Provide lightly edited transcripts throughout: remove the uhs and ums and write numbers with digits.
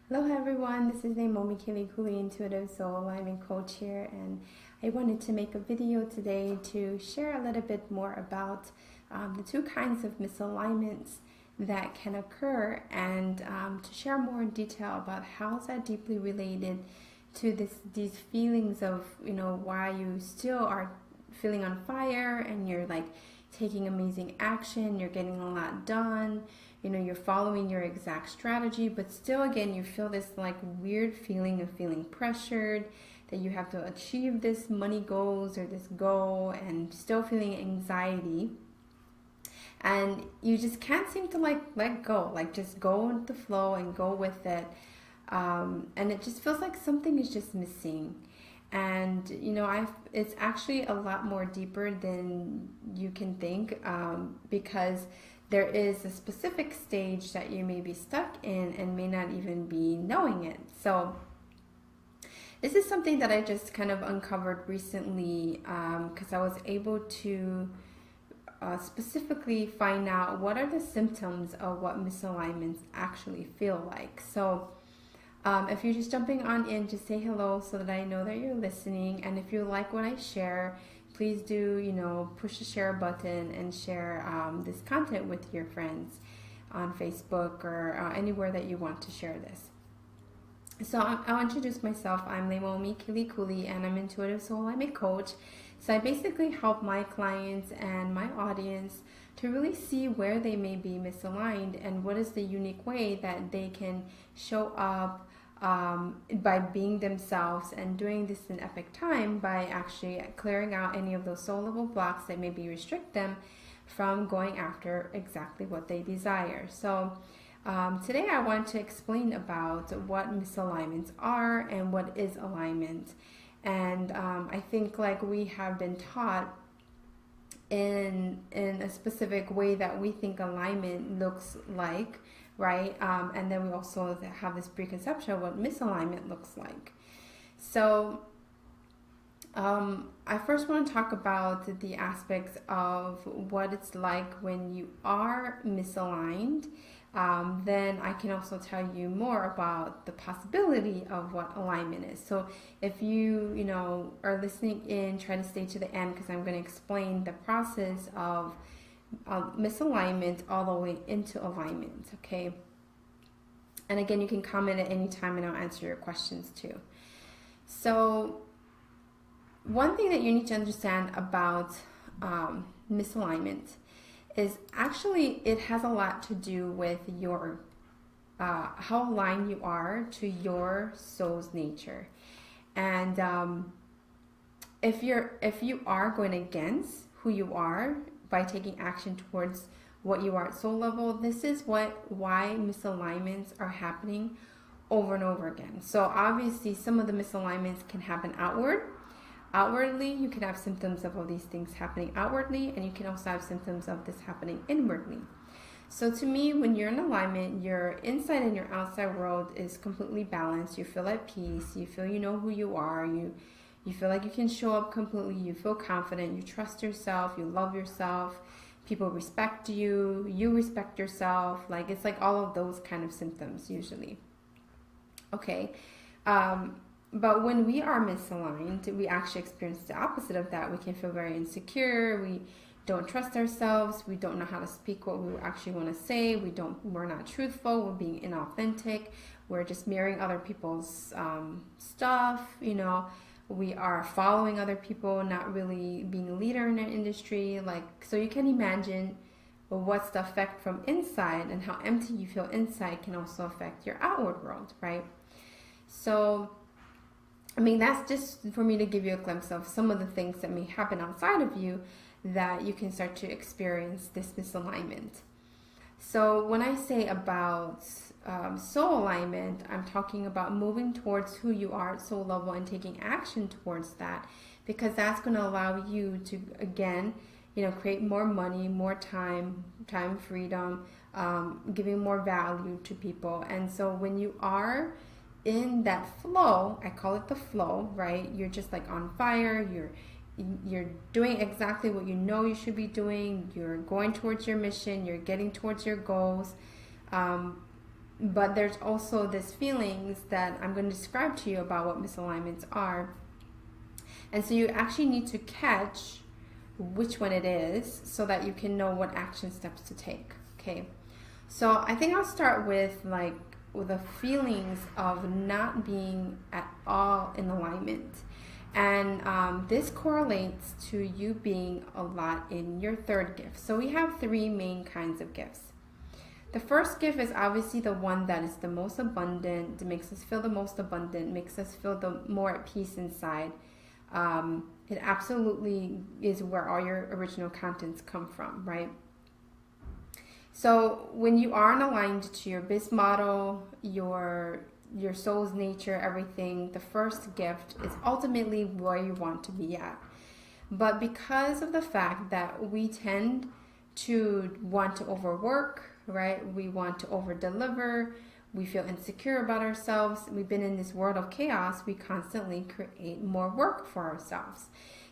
Hello everyone, this is Leimomi Keliikuli, Intuitive Soul Alignment Coach here, and I wanted to make a video today to share a little bit more about the two kinds of misalignments that can occur, and to share more in detail about how is that deeply related to these feelings of, why you still are feeling on fire and you're like taking amazing action, you're getting a lot done, you're following your exact strategy, but still again you feel this like weird feeling of feeling pressured that you have to achieve this money goals or this goal, and still feeling anxiety, and you just can't seem to let go, just go with the flow and go with it, and it just feels like something is just missing. And it's actually a lot more deeper than you can think, because there is a specific stage that you may be stuck in and may not even be knowing it. So this is something that I just kind of uncovered recently, because I was able to specifically find out what are the symptoms of what misalignments actually feel like. So if you're just jumping on in, just say hello so that I know that you're listening. And if you like what I share, please do, push the share button and share this content with your friends on Facebook or anywhere that you want to share this. So I'll introduce myself. I'm Leimomi Keliikuli, and I'm Intuitive Soul Alignment Coach. So I basically help my clients and my audience to really see where they may be misaligned and what is the unique way that they can show up by being themselves and doing this in epic time, by actually clearing out any of those soul level blocks that maybe restrict them from going after exactly what they desire. So today I want to explain about what misalignments are and what is alignment. And I think we have been taught in a specific way that we think alignment looks like, right? And then we also have this preconception of what misalignment looks like. So I first want to talk about the aspects of what it's like when you are misaligned. Then I can also tell you more about the possibility of what alignment is. So if you are listening in, try to stay to the end, because I'm going to explain the process of misalignment all the way into alignment, okay? And again, you can comment at any time and I'll answer your questions too. So one thing that you need to understand about misalignment is actually it has a lot to do with your how aligned you are to your soul's nature. And if you are going against who you are by taking action towards what you are at soul level, this is why misalignments are happening over and over again. So obviously some of the misalignments can happen outwardly. You can have symptoms of all these things happening outwardly, and you can also have symptoms of this happening inwardly. So to me, when you're in alignment, your inside and your outside world is completely balanced. You feel at peace. You feel you know who you are. You feel like you can show up completely. You feel confident. You trust yourself. You love yourself. People respect you. You respect yourself. It's like all of those kind of symptoms usually. Okay. But when we are misaligned, we actually experience the opposite of that. We can feel very insecure. We don't trust ourselves. We don't know how to speak what we actually want to say. We're not truthful. We're being inauthentic. We're just mirroring other people's stuff. We are following other people, not really being a leader in our industry. So you can imagine what's the effect from inside, and how empty you feel inside can also affect your outward world, right? So that's just for me to give you a glimpse of some of the things that may happen outside of you that you can start to experience this misalignment. So when I say about soul alignment, I'm talking about moving towards who you are at soul level and taking action towards that, because that's going to allow you to, again, create more money, more time freedom, giving more value to people. And so when you are in that flow, I call it the flow, right? You're just on fire. You're doing exactly what you know you should be doing. You're going towards your mission. You're getting towards your goals. But there's also this feelings that I'm going to describe to you about what misalignments are. And so you actually need to catch which one it is so that you can know what action steps to take. Okay. So I think I'll start with the feelings of not being at all in alignment. And this correlates to you being a lot in your third gift. So we have three main kinds of gifts. The first gift is obviously the one that is the most abundant, it makes us feel the most abundant, makes us feel the more at peace inside. It absolutely is where all your original contents come from, right? So when you aren't aligned to your biz model, your soul's nature, everything, the first gift is ultimately where you want to be at. But because of the fact that we tend to want to overwork, right? We want to over deliver. We feel insecure about ourselves. We've been in this world of chaos. We constantly create more work for ourselves.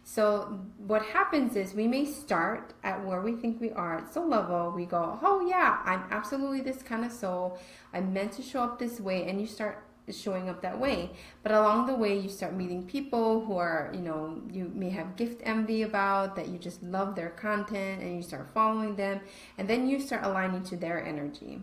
So what happens is we may start at where we think we are at soul level. We go, oh yeah, I'm absolutely this kind of soul. I'm meant to show up this way. And you start showing up that way. But along the way, you start meeting people who are, you may have gift envy about, that you just love their content, and you start following them. And then you start aligning to their energy.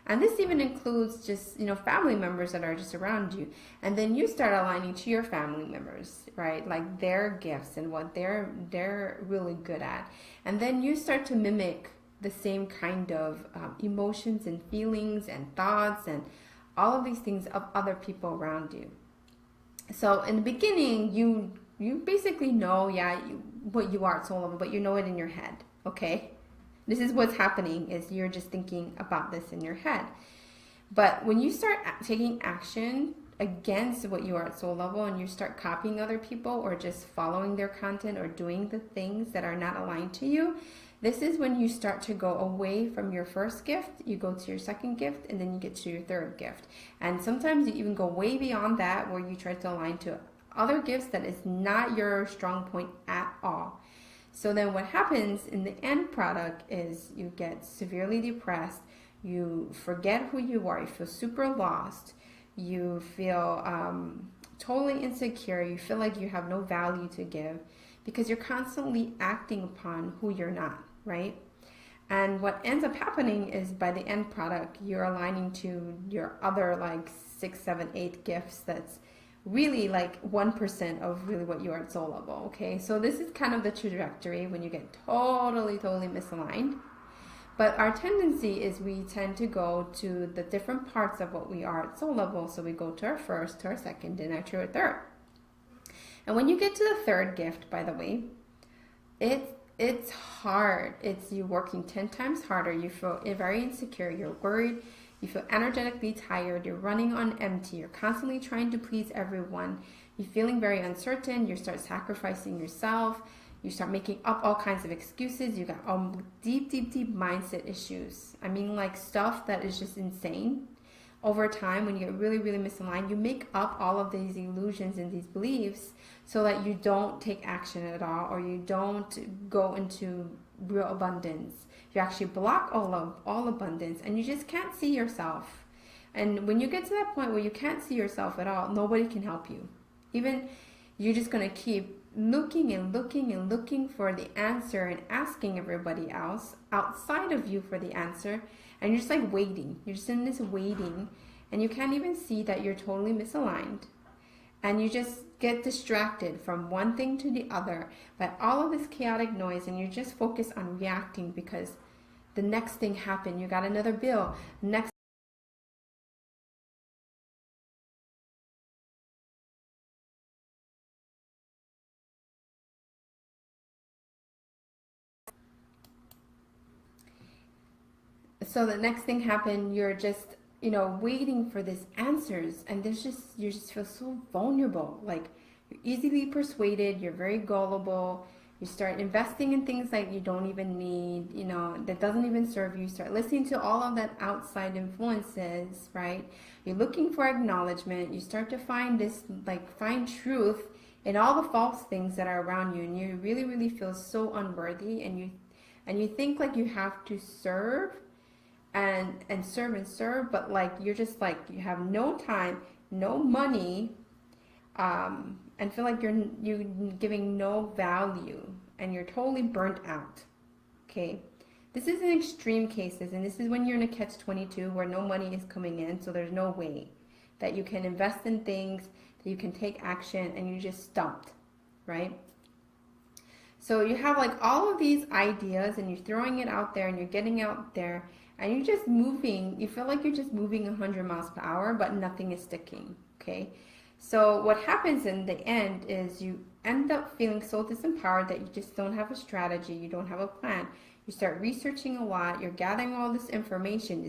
And this even includes just, family members that are just around you. And then you start aligning to your family members, right? Like their gifts and what they're really good at. And then you start to mimic the same kind of emotions and feelings and thoughts and all of these things of other people around you. So in the beginning, you basically know, what you are at soul level, but you know it in your head, okay? This is what's happening, is you're just thinking about this in your head. But when you start taking action against what you are at soul level and you start copying other people or just following their content or doing the things that are not aligned to you, this is when you start to go away from your first gift, you go to your second gift, and then you get to your third gift. And sometimes you even go way beyond that, where you try to align to other gifts that is not your strong point at all. So then what happens in the end product is you get severely depressed, you forget who you are, you feel super lost, you feel totally insecure, you feel like you have no value to give because you're constantly acting upon who you're not, right? And what ends up happening is by the end product, you're aligning to your other 6, 7, 8 gifts that's really 1% of really what you are at soul level, okay? So this is kind of the trajectory when you get totally misaligned. But our tendency is we tend to go to the different parts of what we are at soul level. So we go to our first, to our second, and actually our third. And when you get to the third gift, by the way, it's hard. It's you working 10 times harder. You feel very insecure. You're worried. You feel energetically tired. You're running on empty. You're constantly trying to please everyone. You're feeling very uncertain. You start sacrificing yourself. You start making up all kinds of excuses. You got deep mindset issues. I mean, stuff that is just insane. Over time, when you get really misaligned, you make up all of these illusions and these beliefs so that you don't take action at all, or you don't go into real abundance. You actually block all abundance, and you just can't see yourself. And when you get to that point where you can't see yourself at all, nobody can help you. Even you're just going to keep looking for the answer and asking everybody else outside of you for the answer. And you're just waiting. You're just in this waiting, and you can't even see that you're totally misaligned. And you just get distracted from one thing to the other by all of this chaotic noise, and you just focus on reacting because the next thing happened. You got another bill. Next. So the next thing happened, you're just, waiting for these answers, and you just feel so vulnerable. You're easily persuaded, you're very gullible. You start investing in things you don't even need, that doesn't even serve you. You start listening to all of that outside influences, right? You're looking for acknowledgement. You start to find find truth in all the false things that are around you, and you really feel so unworthy, and you think you have to serve and serve, but like you're just like you have no time, no money, and feel like you're giving no value and you're totally burnt out. Okay, this is in extreme cases, and this is when you're in a catch-22 where no money is coming in, so there's no way that you can invest in things, that you can take action, and you're just stumped, right? So you have like all of these ideas and you're throwing it out there and you're getting out there and you're just moving. You feel like you're just moving 100 miles per hour, but nothing is sticking, okay? So what happens in the end is you end up feeling so disempowered that you just don't have a strategy, you don't have a plan. You start researching a lot, you're gathering all this information,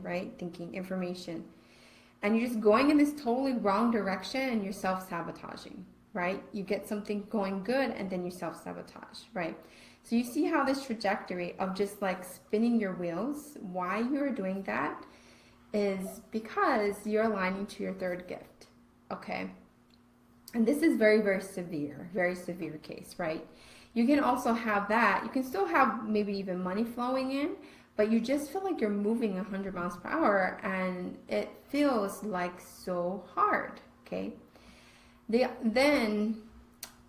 right? Thinking information. And you're just going in this totally wrong direction and you're self-sabotaging, right? You get something going good and then you self-sabotage, right? So you see how this trajectory of just like spinning your wheels, why you're doing that is because you're aligning to your third gift, okay? And this is very, very severe case, right? You can also have that. You can still have maybe even money flowing in, but you just feel like you're moving 100 miles per hour and it feels like so hard, okay? Then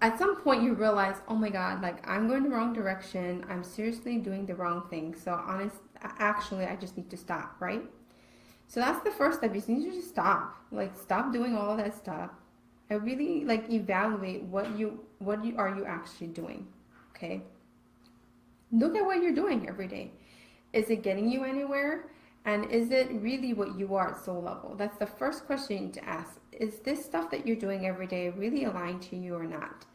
at some point you realize, oh my God, like I'm going the wrong direction. I'm seriously doing the wrong thing. So actually I just need to stop, right? So that's the first step. You just need to just stop. Like stop doing all of that stuff. And really like evaluate what are you actually doing, okay? Look at what you're doing every day. Is it getting you anywhere? And is it really what you are at soul level? That's the first question you need to ask. Is this stuff that you're doing every day really aligned to you or not?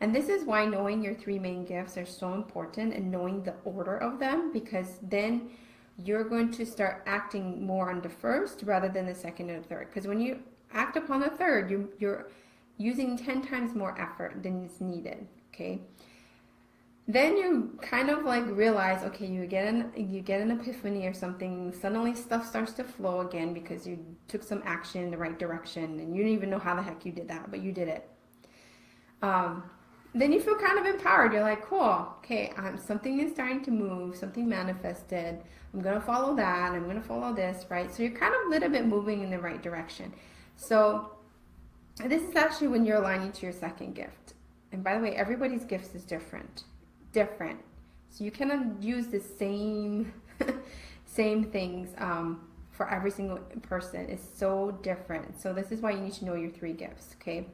And this is why knowing your three main gifts are so important and knowing the order of them, because then you're going to start acting more on the first rather than the second and the third. Because when you act upon the third, you're using 10 times more effort than is needed, okay? Then you kind of like realize, okay, you get an epiphany or something. Suddenly stuff starts to flow again because you took some action in the right direction and you don't even know how the heck you did that, but you did it. Then you feel kind of empowered. You're like, cool, okay, something is starting to move, something manifested. I'm going to follow that. I'm going to follow this, right? So you're kind of a little bit moving in the right direction. So this is actually when you're aligning to your second gift. And by the way, everybody's gifts is different. So you cannot use the same things for every single person. It's so different. So this is why you need to know your three gifts, okay?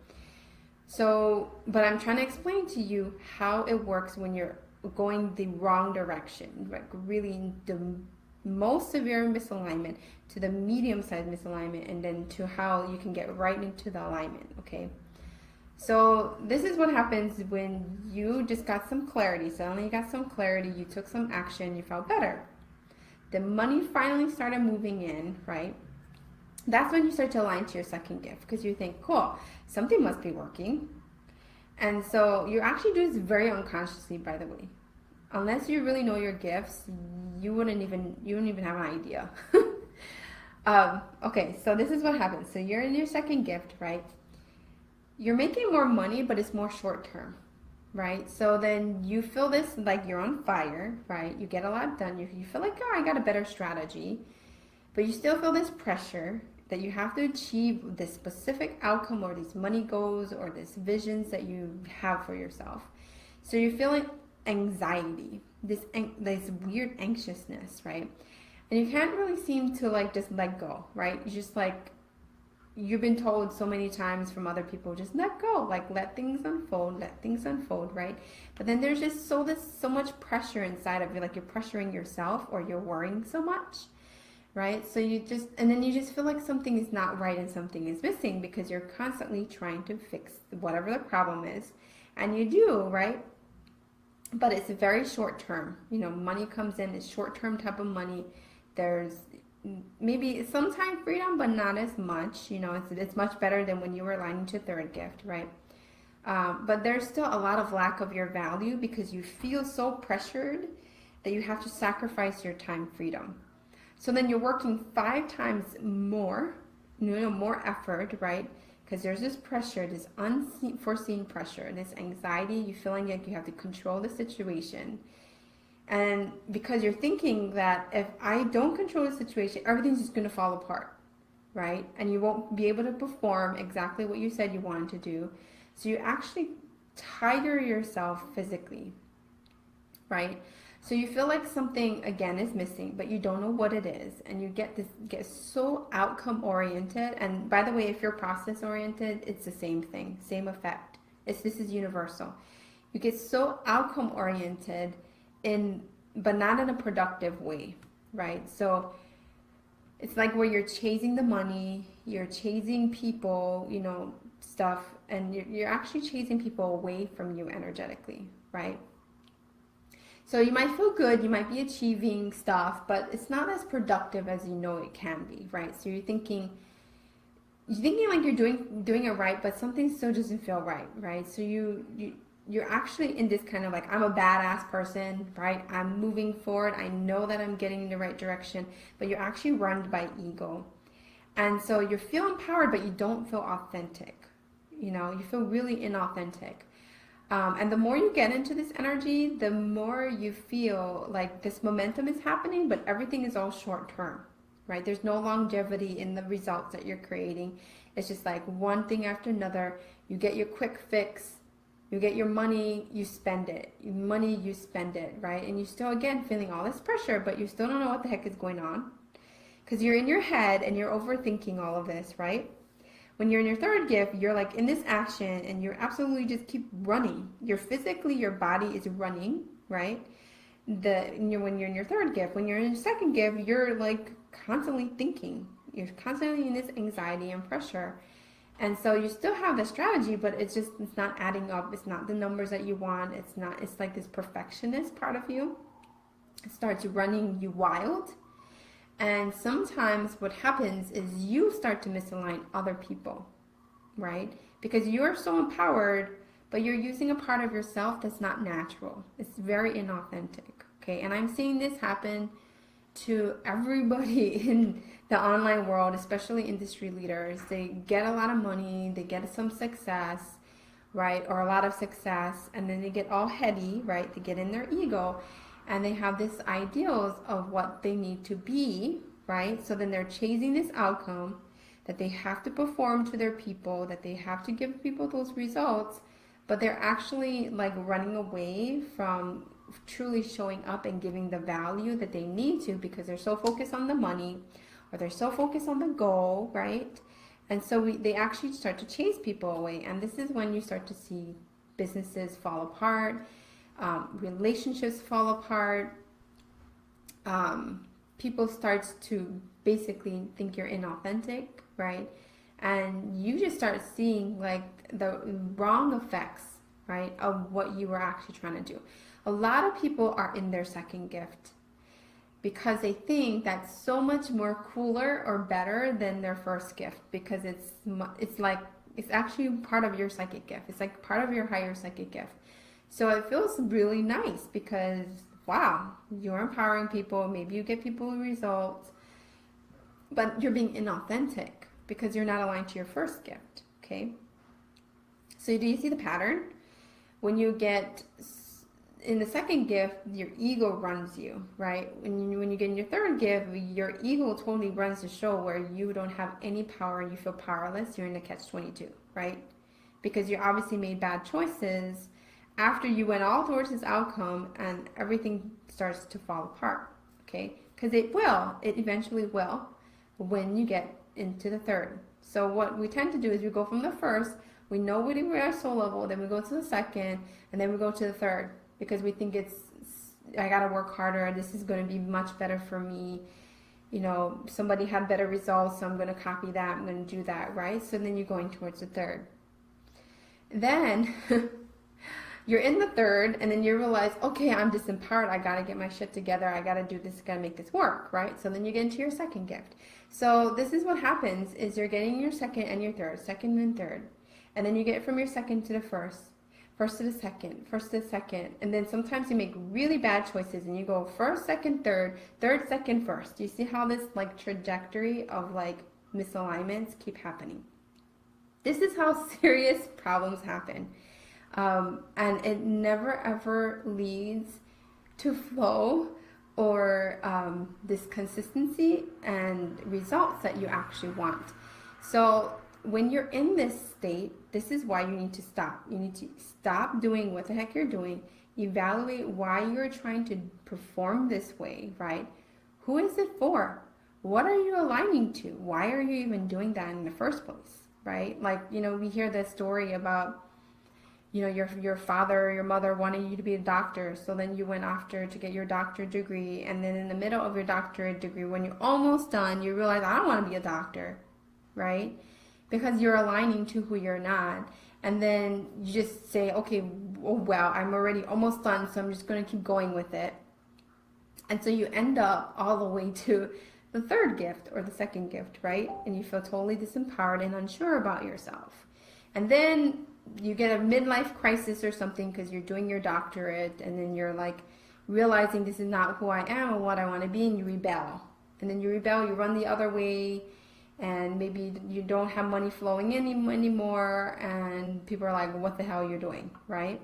So, but I'm trying to explain to you how it works when you're going the wrong direction, like really the most severe misalignment to the medium-sized misalignment, and then to how you can get right into the alignment, okay? So this is what happens when you just got some clarity. Suddenly you got some clarity, you took some action, you felt better. The money finally started moving in, right? That's when you start to align to your second gift, because you think, cool, something must be working. And so you actually do this very unconsciously, by the way. Unless you really know your gifts, you wouldn't even have an idea. Okay, so this is what happens. So you're in your second gift, right? You're making more money, but it's more short term, right? So then you feel this like you're on fire, right? You get a lot done. You feel like, oh, I got a better strategy, but you still feel this pressure that you have to achieve this specific outcome or these money goals or these visions that you have for yourself. So you're feeling anxiety, this weird anxiousness, right? And you can't really seem to like just let go, right? You just like, you've been told so many times from other people, just let go, like let things unfold, right? But then there's just so much pressure inside of you, like you're pressuring yourself or you're worrying so much, right? So and then you just feel like something is not right and something is missing because you're constantly trying to fix whatever the problem is. And you do, right? But it's very short term. You know, money comes in, it's short term type of money. There's maybe some time freedom, but not as much. You know, it's much better than when you were aligning to third gift, right? But there's still a lot of lack of your value because you feel so pressured that you have to sacrifice your time freedom. So then you're working 5 times more, more effort, right? Because there's this pressure, this unforeseen pressure, this anxiety, you feeling like you have to control the situation. And because you're thinking that if I don't control the situation, everything's just going to fall apart, right? And you won't be able to perform exactly what you said you wanted to do. So you actually tire yourself physically, right? So you feel like something again is missing, but you don't know what it is, and you get so outcome oriented. And by the way, if you're process oriented, it's the same thing, same effect. This is universal. You get so outcome oriented but not in a productive way, right? So it's like where you're chasing the money, you're chasing people, stuff, and you're actually chasing people away from you energetically, right? So you might feel good, you might be achieving stuff, but it's not as productive as you know it can be, right? So you're thinking like you're doing it right, but something still doesn't feel right, right? So you're actually in this kind of like, I'm a badass person, right? I'm moving forward. I know that I'm getting in the right direction, but you're actually run by ego. And so you feel empowered, but you don't feel authentic. You feel really inauthentic. And the more you get into this energy, the more you feel like this momentum is happening, but everything is all short term, right? There's no longevity in the results that you're creating. It's just like one thing after another. You get your quick fix, you get your money, you spend it. Money, you spend it, right? And you're still, again, feeling all this pressure, but you still don't know what the heck is going on because you're in your head and you're overthinking all of this, right? When you're in your third gift, you're like in this action and you're absolutely just keep running. You're physically, your body is running, right? When you're in your third gift. When you're in your second gift, you're like constantly thinking. You're constantly in this anxiety and pressure. And so you still have the strategy, but it's not adding up. It's not the numbers that you want. It's like this perfectionist part of you. It starts running you wild. And sometimes what happens is you start to misalign other people, right? Because you're so empowered, but you're using a part of yourself that's not natural. It's very inauthentic, okay? And I'm seeing this happen to everybody in the online world, especially industry leaders. They get a lot of money, they get some success, right? Or a lot of success, and then they get all heady, right? They get in their ego. And they have this ideals of what they need to be, right? So then they're chasing this outcome that they have to perform to their people, that they have to give people those results, but they're actually like running away from truly showing up and giving the value that they need to because they're so focused on the money or they're so focused on the goal, right? And so they actually start to chase people away. And this is when you start to see businesses fall apart, relationships fall apart. People start to basically think you're inauthentic, right? And you just start seeing like the wrong effects, right, of what you were actually trying to do. A lot of people are in their second gift because they think that's so much more cooler or better than their first gift because it's actually part of your psychic gift. It's like part of your higher psychic gift. So it feels really nice because, wow, you're empowering people. Maybe you get people results, but you're being inauthentic because you're not aligned to your first gift, okay? So do you see the pattern? When you get in the second gift, your ego runs you, right? When you get in your third gift, your ego totally runs the show where you don't have any power and you feel powerless. You're in a catch-22, right? Because you obviously made bad choices after you went all towards this outcome and everything starts to fall apart, okay? Because it eventually will when you get into the third. So what we tend to do is we go from the first, we know we're at soul level, then we go to the second, and then we go to the third because we think I got to work harder, this is going to be much better for me. Somebody had better results, so I'm going to copy that, I'm going to do that, right? So then you're going towards the third. Then you're in the third, and then you realize, okay, I'm disempowered. I got to get my shit together. I got to do this. Got to make this work, right? So then you get into your second gift. So this is what happens is you're getting your second and your third, second and third. And then you get from your second to the first to the second, first to the second. And then sometimes you make really bad choices and you go first, second, third, second, first. You see how this like trajectory of like misalignments keep happening? This is how serious problems happen. And it never ever leads to flow, or this consistency and results that you actually want. So when you're in this state, this is why you need to stop. You need to stop doing what the heck you're doing. Evaluate why you're trying to perform this way, right? Who is it for? What are you aligning to? Why are you even doing that in the first place, right? Like, you know, we hear this story about, you know, your father or your mother wanted you to be a doctor, so then you went after to get your doctorate degree, and then in the middle of your doctorate degree, when you're almost done, you realize, I don't want to be a doctor, right? Because you're aligning to who you're not. And then you just say, okay, well, I'm already almost done, so I'm just going to keep going with it. And so you end up all the way to the third gift or the second gift, right? And you feel totally disempowered and unsure about yourself. And then you get a midlife crisis or something because you're doing your doctorate, and then you're like realizing this is not who I am or what I want to be, and you rebel. And then you rebel, you run the other way, and maybe you don't have money flowing in anymore, and people are like, what the hell you're doing, right?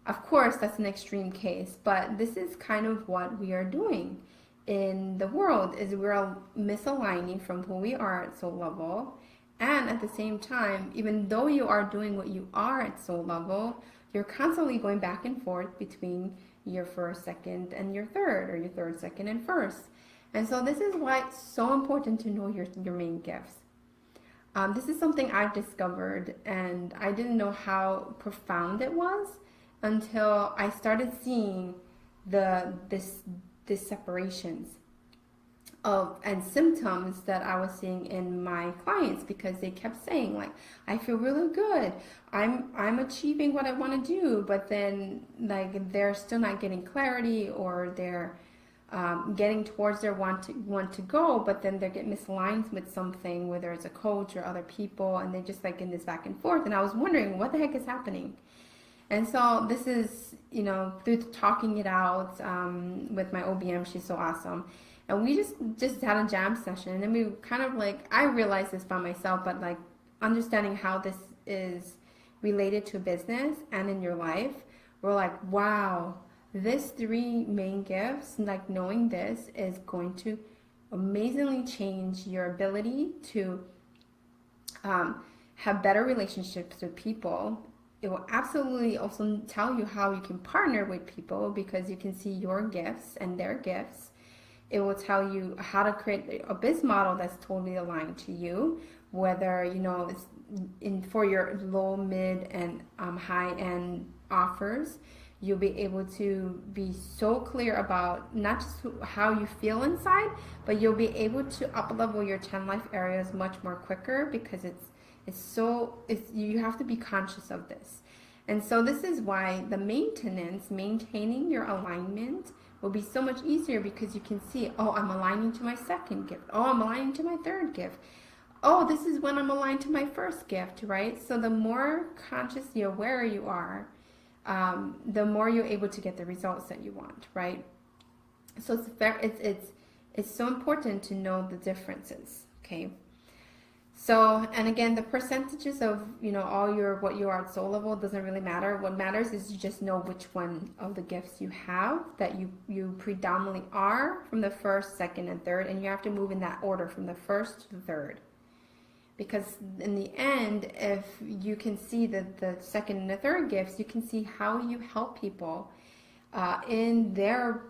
Of course, that's an extreme case, but this is kind of what we are doing in the world, is we're misaligning from who we are at soul level. And at the same time, even though you are doing what you are at soul level, you're constantly going back and forth between your first, second, and your third, or your third, second, and first. And so this is why it's so important to know your main gifts. This is something I've discovered, and I didn't know how profound it was until I started seeing this separations of and symptoms that I was seeing in my clients, because they kept saying, like, I feel really good, I'm achieving what I want to do, but then like they're still not getting clarity, or they're getting towards their want to go, but then they get misaligned with something, whether it's a coach or other people, and they just like in this back and forth. And I was wondering, what the heck is happening? And so this is, you know, through talking it out with my OBM, she's so awesome. And we just had a jam session, and then we kind of like, I realized this by myself, but like understanding how this is related to business and in your life, we're like, wow, this three main gifts, like knowing this is going to amazingly change your ability to have better relationships with people. It will absolutely also tell you how you can partner with people, because you can see your gifts and their gifts. It will tell you how to create a business model that's totally aligned to you, whether, you know, it's for your low, mid, and high-end offers. You'll be able to be so clear about not just how you feel inside, but you'll be able to up-level your 10 life areas much more quicker, because you have to be conscious of this. And so this is why the maintaining your alignment will be so much easier, because you can see, oh, I'm aligning to my second gift. Oh, I'm aligning to my third gift. Oh, this is when I'm aligned to my first gift, right? So the more consciously aware you are, the more you're able to get the results that you want, right? So it's so important to know the differences, okay? So, and again, the percentages of, you know, what you are at soul level doesn't really matter. What matters is you just know which one of the gifts you have, that you predominantly are from the first, second, and third, and you have to move in that order from the first to the third. Because in the end, if you can see the second and the third gifts, you can see how you help people in their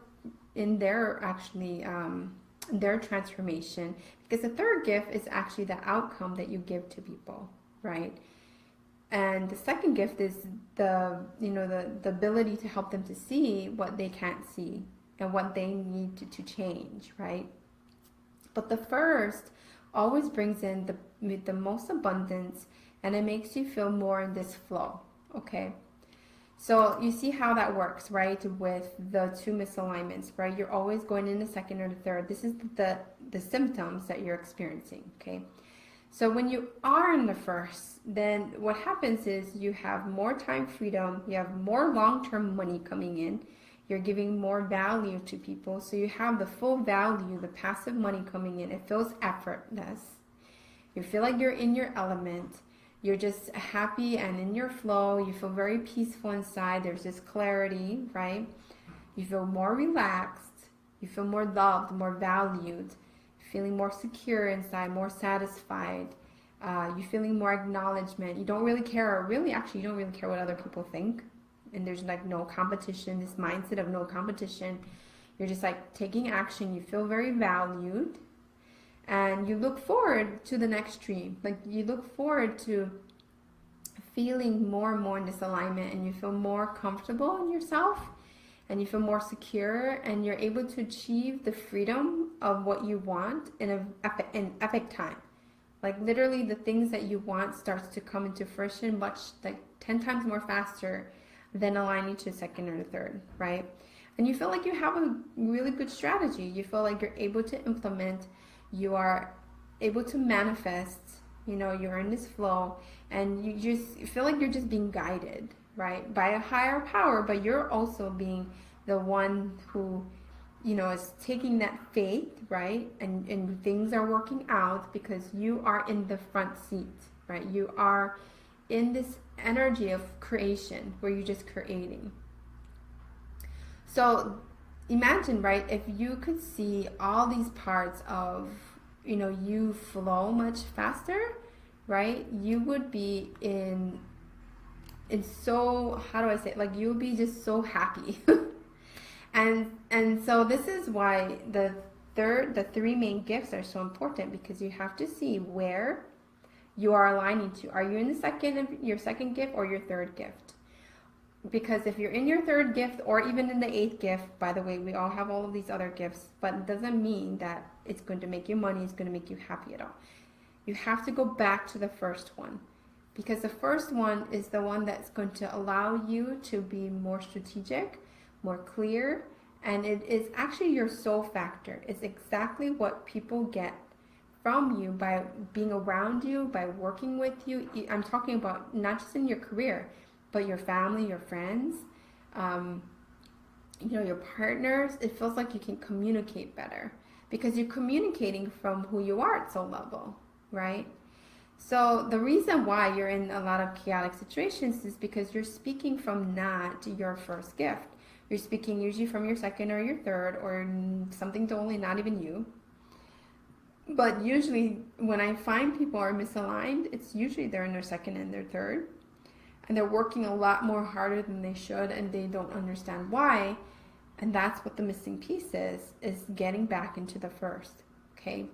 transformation. Because the third gift is actually the outcome that you give to people, right? And the second gift is the ability to help them to see what they can't see and what they need to change, right? But the first always brings in the most abundance, and it makes you feel more in this flow, okay? So you see how that works, right? With the two misalignments, right? You're always going in the second or the third. This is the symptoms that you're experiencing, okay? So when you are in the first, then what happens is you have more time freedom, you have more long-term money coming in, you're giving more value to people, so you have the full value, the passive money coming in. It feels effortless. You feel like you're in your element. You're just happy and in your flow. You feel very peaceful inside. There's this clarity, right? You feel more relaxed. You feel more loved, more valued, feeling more secure inside, more satisfied. You're feeling more acknowledgement. You don't really care, or really, actually, you don't really care what other people think. And there's like no competition, this mindset of no competition. You're just like taking action. You feel very valued. And you look forward to the next dream. Like you look forward to feeling more and more in this alignment, and you feel more comfortable in yourself, and you feel more secure, and you're able to achieve the freedom of what you want in epic time. Like literally the things that you want starts to come into fruition much, like 10 times more faster than aligning to second or third, right? And you feel like you have a really good strategy. You feel like you're able to implement, you are able to manifest, you're in this flow, and you just feel like you're just being guided, right, by a higher power, but you're also being the one who, is taking that faith, right, and things are working out because you are in the front seat, right? You are in this energy of creation where you're just creating. So imagine, right, if you could see all these parts of, you flow much faster, right? You would be in so, how do I say it? Like you'll be just so happy. and so this is why the three main gifts are so important, because you have to see where you are aligning to. Are you in your second gift or your third gift? Because if you're in your third gift or even in the eighth gift, by the way, we all have all of these other gifts, but it doesn't mean that it's going to make you money, it's going to make you happy at all. You have to go back to the first one, because the first one is the one that's going to allow you to be more strategic, more clear, and it is actually your soul factor. It's exactly what people get from you by being around you, by working with you. I'm talking about not just in your career, but your family, your friends, your partners. It feels like you can communicate better because you're communicating from who you are at soul level, right? So the reason why you're in a lot of chaotic situations is because you're speaking from not your first gift. You're speaking usually from your second or your third, or something totally not even you. But usually when I find people are misaligned, it's usually they're in their second and their third. And they're working a lot more harder than they should, and they don't understand why. And that's what the missing piece is getting back into the first, okay?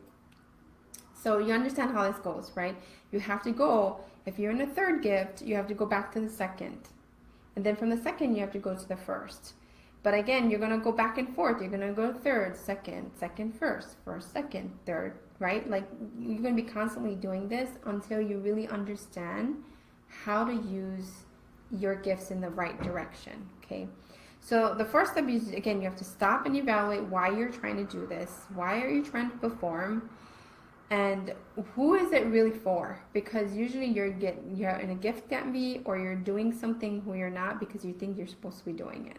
So you understand how this goes, right? You have to go, if you're in the third gift, you have to go back to the second. And then from the second, you have to go to the first. But again, you're going to go back and forth. You're going to go third, second, first, second, third, right? Like you're going to be constantly doing this until you really understand how to use your gifts in the right direction, okay? So the first step is, again, you have to stop and evaluate why you're trying to do this. Why are you trying to perform? And who is it really for? Because usually you're in a gift envy, or you're doing something who you're not because you think you're supposed to be doing it.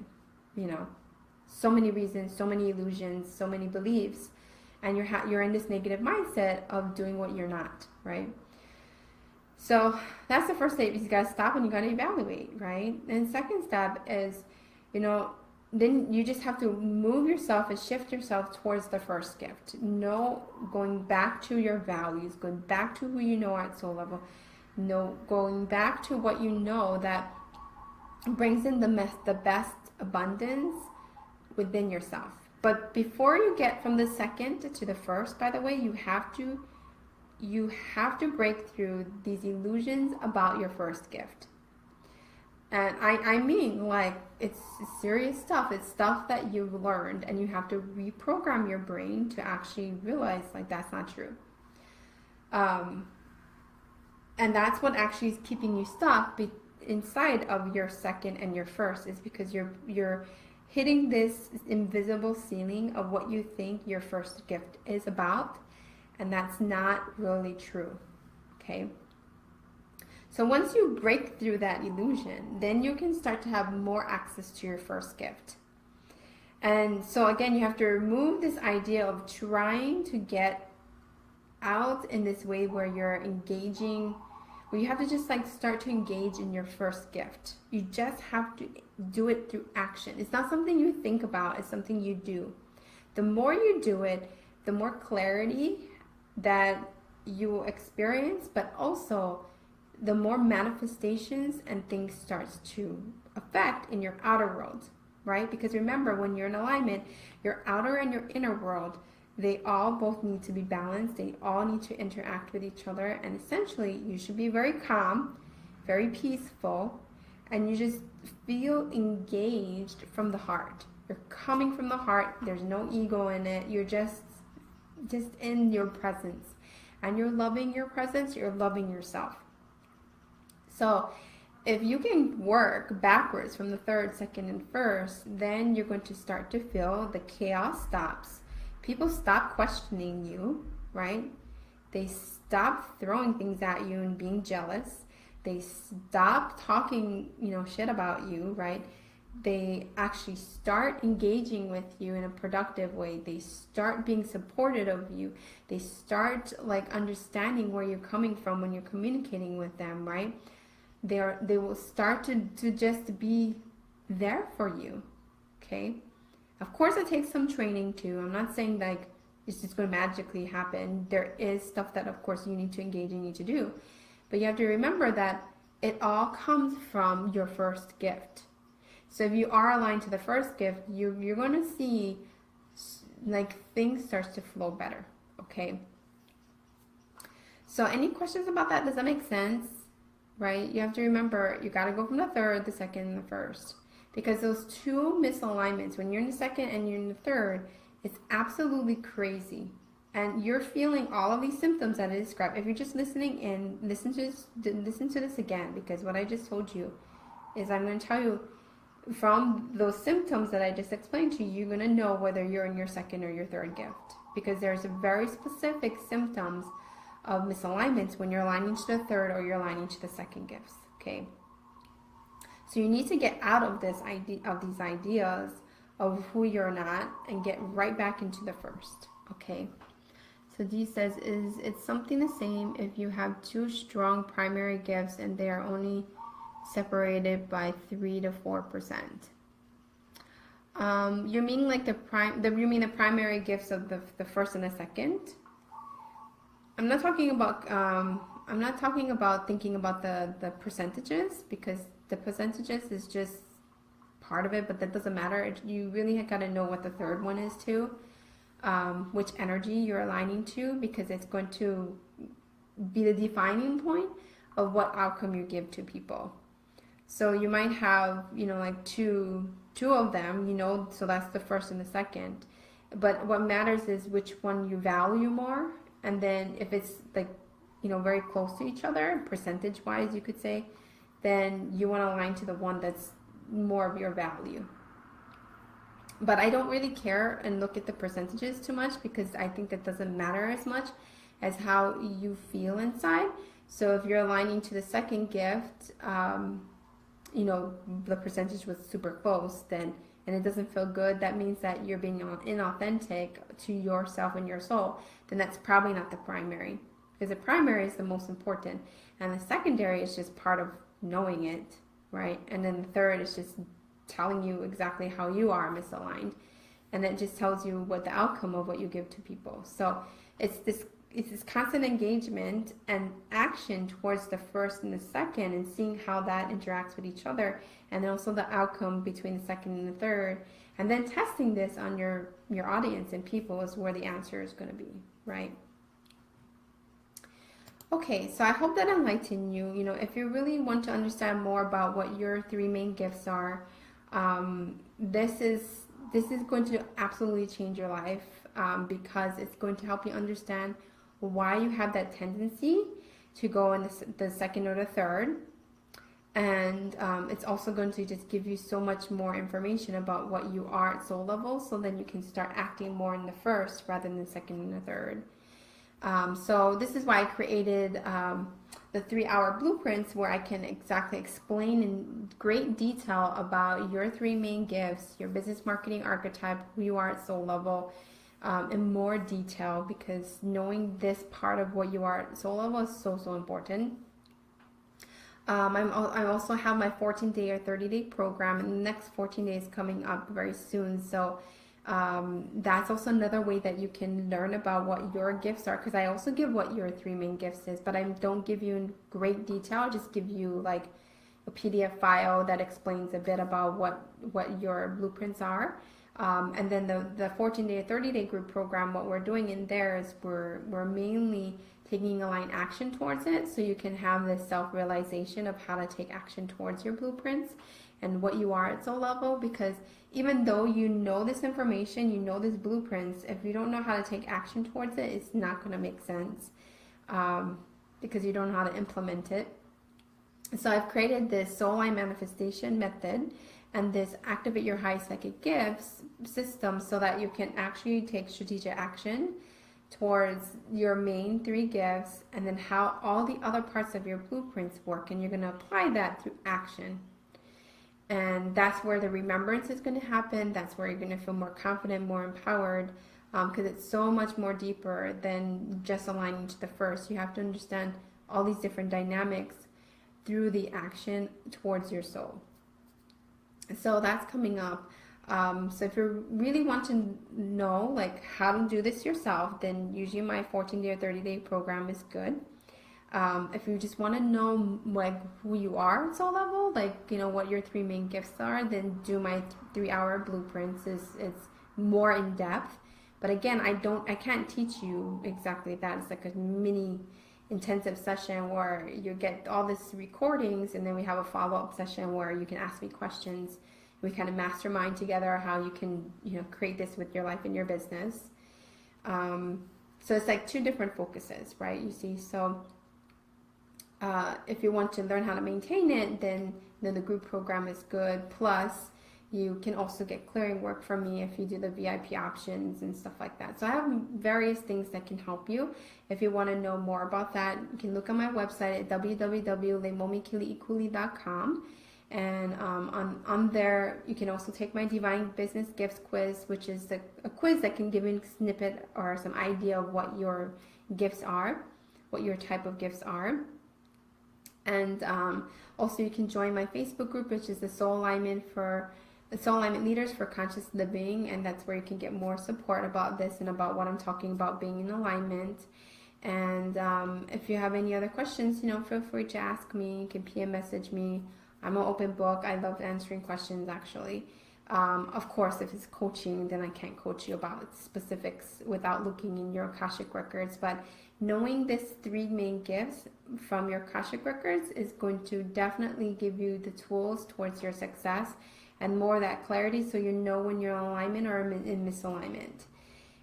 So many reasons, so many illusions, so many beliefs, and you're in this negative mindset of doing what you're not, right? So that's the first step. You gotta stop and you gotta evaluate, right? And second step is, then you just have to move yourself and shift yourself towards the first gift. Going back to your values, going back to who you know at soul level. Going back to what you know that brings in the best abundance within yourself. But before you get from the second to the first, by the way, you have to break through these illusions about your first gift. And I mean, like, it's serious stuff. It's stuff that you've learned, and you have to reprogram your brain to actually realize, like, that's not true. And that's what actually is keeping you stuck inside of your second and your first, is because you're hitting this invisible ceiling of what you think your first gift is about, and that's not really true, okay? So once you break through that illusion, then you can start to have more access to your first gift. And so again, you have to remove this idea of trying to get out in this way where you're engaging, where you have to just like start to engage in your first gift. You just have to do it through action. It's not something you think about, it's something you do. The more you do it, the more clarity that you will experience, but also the more manifestations and things starts to affect in your outer world, right? Because remember, when you're in alignment, your outer and your inner world, they all both need to be balanced. They all need to interact with each other. And essentially, you should be very calm, very peaceful, and you just feel engaged from the heart. You're coming from the heart. There's no ego in it. You're just in your presence. And you're loving your presence. You're loving yourself. So if you can work backwards from the third, second, and first, then you're going to start to feel the chaos stops. People stop questioning you, right? They stop throwing things at you and being jealous. They stop talking, shit about you, right? They actually start engaging with you in a productive way. They start being supportive of you. They start like understanding where you're coming from when you're communicating with them, right? They will start to just be there for you, okay? Of course, it takes some training too. I'm not saying like it's just going to magically happen. There is stuff that, of course, you need to engage and you need to do. But you have to remember that it all comes from your first gift. So if you are aligned to the first gift, you're going to see like things start to flow better, okay? So any questions about that? Does that make sense? Right? You have to remember, you got to go from the third, the second, and the first. Because those two misalignments, when you're in the second and you're in the third, it's absolutely crazy. And you're feeling all of these symptoms that I described. If you're just listening in, listen to this again, because what I just told you is I'm going to tell you from those symptoms that I just explained to you, you're going to know whether you're in your second or your third gift. Because there's a very specific symptoms of misalignments when you're aligning to the third or you're aligning to the second gifts, okay? So you need to get out of these ideas of who you're not and get right back into the first, okay? So Dee says, is it something the same if you have two strong primary gifts and they are only separated by 3 to 4%? You mean like the primary gifts of the first and the second? I'm not talking about thinking about the percentages, because the percentages is just part of it, but that doesn't matter. You really got to know what the third one is too, which energy you're aligning to, because it's going to be the defining point of what outcome you give to people. So you might have, like two of them, so that's the first and the second. But what matters is which one you value more. And then if it's like, very close to each other, percentage-wise, you could say, then you want to align to the one that's more of your value. But I don't really care and look at the percentages too much, because I think that doesn't matter as much as how you feel inside. So if you're aligning to the second gift, the percentage was super close, and it doesn't feel good, that means that you're being inauthentic to yourself and your soul, then that's probably not the primary. Because the primary is the most important, and the secondary is just part of knowing it, right? And then the third is just telling you exactly how you are misaligned, and it just tells you what the outcome of what you give to people. So it's this constant engagement and action towards the first and the second, and seeing how that interacts with each other, and then also the outcome between the second and the third, and then testing this on your audience and people is where the answer is going to be, right? Okay, so I hope that enlightened you. If you really want to understand more about what your 3 main gifts are, this is going to absolutely change your life, because it's going to help you understand why you have that tendency to go in the second or the third. And it's also going to just give you so much more information about what you are at soul level, so then you can start acting more in the first rather than the second and the third. So this is why I created the 3-hour blueprints, where I can exactly explain in great detail about your 3 main gifts, your business marketing archetype, who you are at soul level, in more detail, because knowing this part of what you are at soul level is so important. I also have my 14-day or 30-day program, and the next 14 days coming up very soon. So that's also another way that you can learn about what your gifts are, because I also give what your 3 main gifts is, but I don't give you in great detail. I just give you like a PDF file that explains a bit about what your blueprints are. And then the 14-day or 30-day group program, what we're doing in there is we're mainly taking aligned action towards it, so you can have this self-realization of how to take action towards your blueprints and what you are at soul level. Because even though you know this information, you know these blueprints, if you don't know how to take action towards it, it's not going to make sense, because you don't know how to implement it. So I've created this soul line manifestation method and this activate your high psychic gifts system, so that you can actually take strategic action towards your main 3 gifts, and then how all the other parts of your blueprints work, and you're going to apply that through action. And that's where the remembrance is going to happen. That's where you're going to feel more confident, more empowered, because it's so much more deeper than just aligning to the first. You have to understand all these different dynamics through the action towards your soul. So that's coming up. So if you really want to know like how to do this yourself, then usually my 14-day or 30-day program is good. If you just want to know like who you are at soul level, like, you know, what your 3 main gifts are, then do my 3-hour blueprints. It's more in depth. But again, I can't teach you exactly that. It's like a mini intensive session where you get all these recordings, and then we have a follow-up session where you can ask me questions. We kind of mastermind together how you can, you know, create this with your life and your business. So it's like 2 different focuses, right? You see, so if you want to learn how to maintain it, then the group program is good. Plus, you can also get clearing work from me if you do the VIP options and stuff like that. So I have various things that can help you. If you want to know more about that, you can look on my website at www.LeimomiKeliikuli.com. And on there, you can also take my Divine Business Gifts quiz, which is a quiz that can give you a snippet or some idea of what your gifts are, what your type of gifts are. And also you can join my Facebook group, which is the Soul Alignment Leaders for Conscious Living, and that's where you can get more support about this and about what I'm talking about being in alignment. And if you have any other questions, you know, feel free to ask me. You can PM message me. I'm an open book. I love answering questions, actually. Of course, if it's coaching, then I can't coach you about specifics without looking in your Akashic records. But knowing these 3 main gifts from your Akashic records is going to definitely give you the tools towards your success and more of that clarity, so you know when you're in alignment or in misalignment.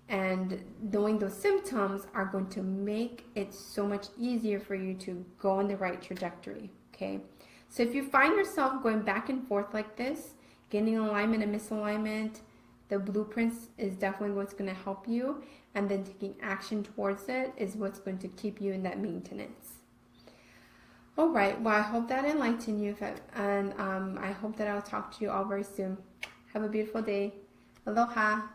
And knowing those symptoms are going to make it so much easier for you to go in the right trajectory, okay? So if you find yourself going back and forth like this, getting alignment and misalignment, the blueprints is definitely what's going to help you. And then taking action towards it is what's going to keep you in that maintenance. All right. Well, I hope that enlightened you. And I hope that I'll talk to you all very soon. Have a beautiful day. Aloha.